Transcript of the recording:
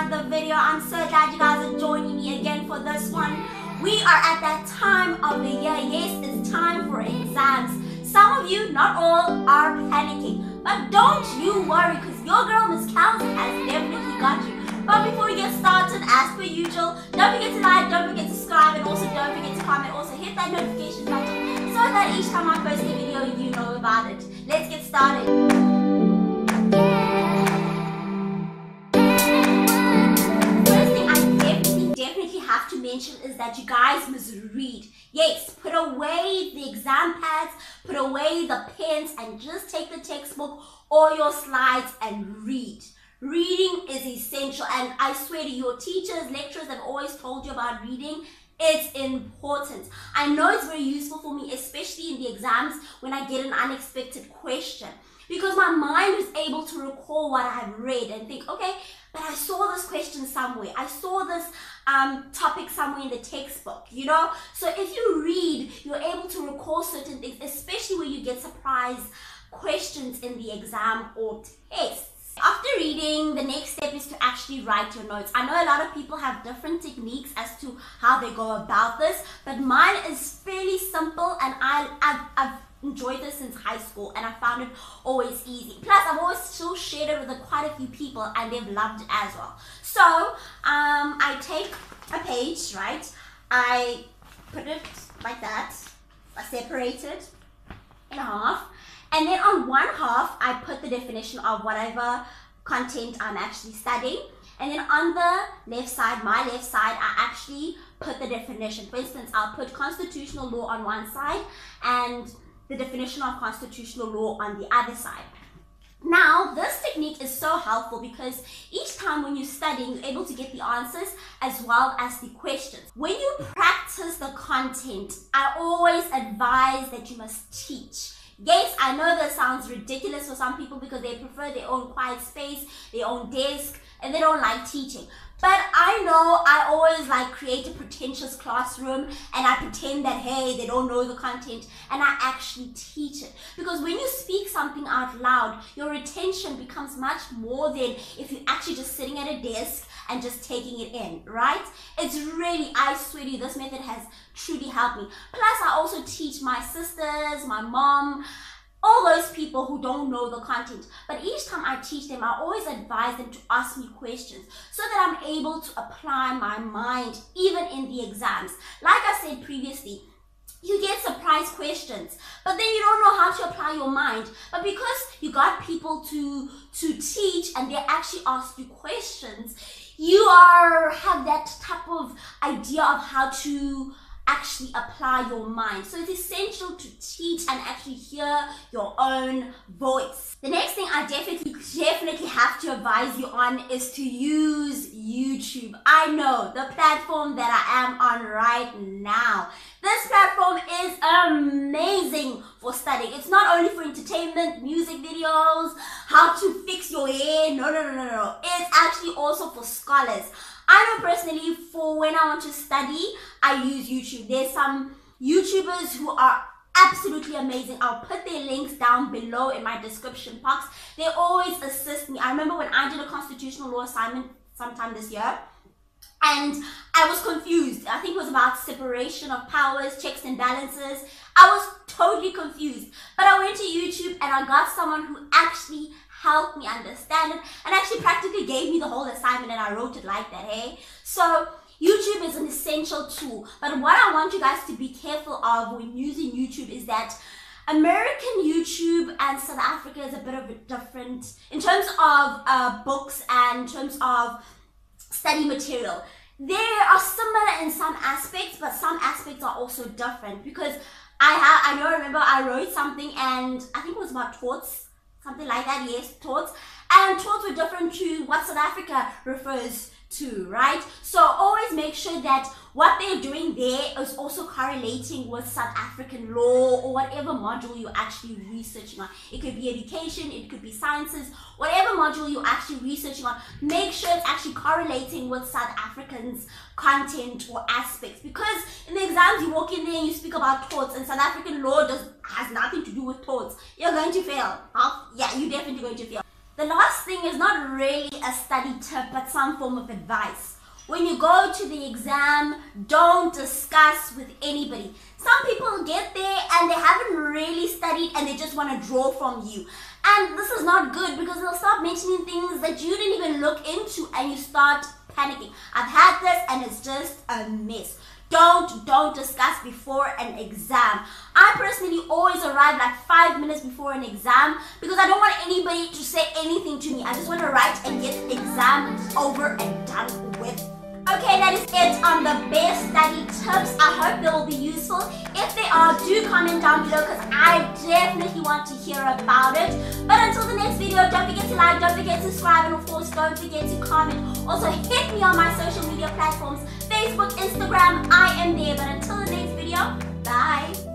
another video. I'm so glad you guys are joining me again for this one. We are at that time of the year. Yes, it's time for exams. Some of you, not all, are panicking. But don't you worry, because your girl, Miss Kels, has definitely got you. But before we get started, as per usual, don't forget to like, don't forget to subscribe, and also don't forget to comment. Also hit that notification button so that each time I post a video, you know about it. Let's get started. Have to mention is that you guys must read. Yes, put away the exam pads, put away the pens, and just take the textbook or your slides and read. Reading is essential, and I swear to you, your teachers, lecturers have always told you about reading. It's important. I know it's very useful for me, especially in the exams when I get an unexpected question, because my mind is able to recall what I've read and think, okay, but I saw this question somewhere. I saw this topic somewhere in the textbook, you know? So if you read, you're able to recall certain things, especially when you get surprise questions in the exam or tests. After reading, the next step is to actually write your notes. I know a lot of people have different techniques as to how they go about this, but mine is fairly simple, and I've enjoyed this since high school, and I found it always easy. Plus, I've always still shared it with quite a few people, and they've loved it as well. So, I take a page, right? I put it like that. I separate it in half. And then on one half, I put the definition of whatever content I'm actually studying. And then on the left side, my left side, I actually put the definition. For instance, I'll put constitutional law on one side and the definition of constitutional law on the other side. Now, this technique is so helpful because each time when you're studying, you're able to get the answers as well as the questions. When you practice the content, I always advise that you must teach. Yes, I know that sounds ridiculous for some people because they prefer their own quiet space, their own desk, and they don't like teaching. But I know I always like create a pretentious classroom, and I pretend that, hey, they don't know the content, and I actually teach it. Because when you speak something out loud, your retention becomes much more than if you're actually just sitting at a desk and just taking it in, right? It's really, I swear to you, this method has truly helped me. Plus, I also teach my sisters, my mom, all those people who don't know the content. But each time I teach them, I always advise them to ask me questions so that I'm able to apply my mind even in the exams. Like I said previously, you get surprise questions, but then you don't know how to apply your mind. But because you got people to teach and they actually ask you questions, you have that type of idea of how to actually apply your mind. So it's essential to teach and actually hear your own voice. The next thing I definitely have to advise you on is to use YouTube. I know, the platform that I am on right now. This platform is amazing for studying. It's not only for entertainment, music videos, how to fix your hair. No. It's actually also for scholars. I know personally, for when I want to study, I use YouTube. There's some YouTubers who are absolutely amazing. I'll put their links down below in my description box. They always assist me. I remember when I did a constitutional law assignment sometime this year, and I was confused. I think it was about separation of powers, checks and balances. I was totally confused. But I went to YouTube and I got someone who actually helped me understand it and actually practically gave me the whole assignment, and I wrote it like that, hey? So YouTube is an essential tool. But what I want you guys to be careful of when using YouTube is that American YouTube and South Africa is a bit of a different in terms of books and in terms of study material. They are similar in some aspects, but some aspects are also different, because I remember I wrote something, and I think it was about torts, something like that. Yes, torts, and torts were different to what South Africa refers to, right? So always make sure that what they're doing there is also correlating with South African law or whatever module you're actually researching on. It could be education, it could be sciences, whatever module you're actually researching on, make sure it's actually correlating with South Africans' content or aspects. Because in the exams, you walk in there and you speak about torts, and South African law has nothing to do with torts. You're going to fail. Yeah, you're definitely going to fail. The last thing is not really a study tip, but some form of advice. When you go to the exam, don't discuss with anybody. Some people get there and they haven't really studied and they just want to draw from you. And this is not good because they'll start mentioning things that you didn't even look into and you start panicking. I've had this and it's just a mess. Don't discuss before an exam. I personally always arrive like 5 minutes before an exam because I don't want anybody to say anything to me. I just want to write and get the exam over and done with. Okay, that is it on the best study tips. I hope they will be useful. If they are, do comment down below because I definitely want to hear about it. But until the next video, don't forget to like, don't forget to subscribe, and of course, don't forget to comment. Also, hit me on my social media platforms, Facebook, Instagram, I am there. But until the next video, bye.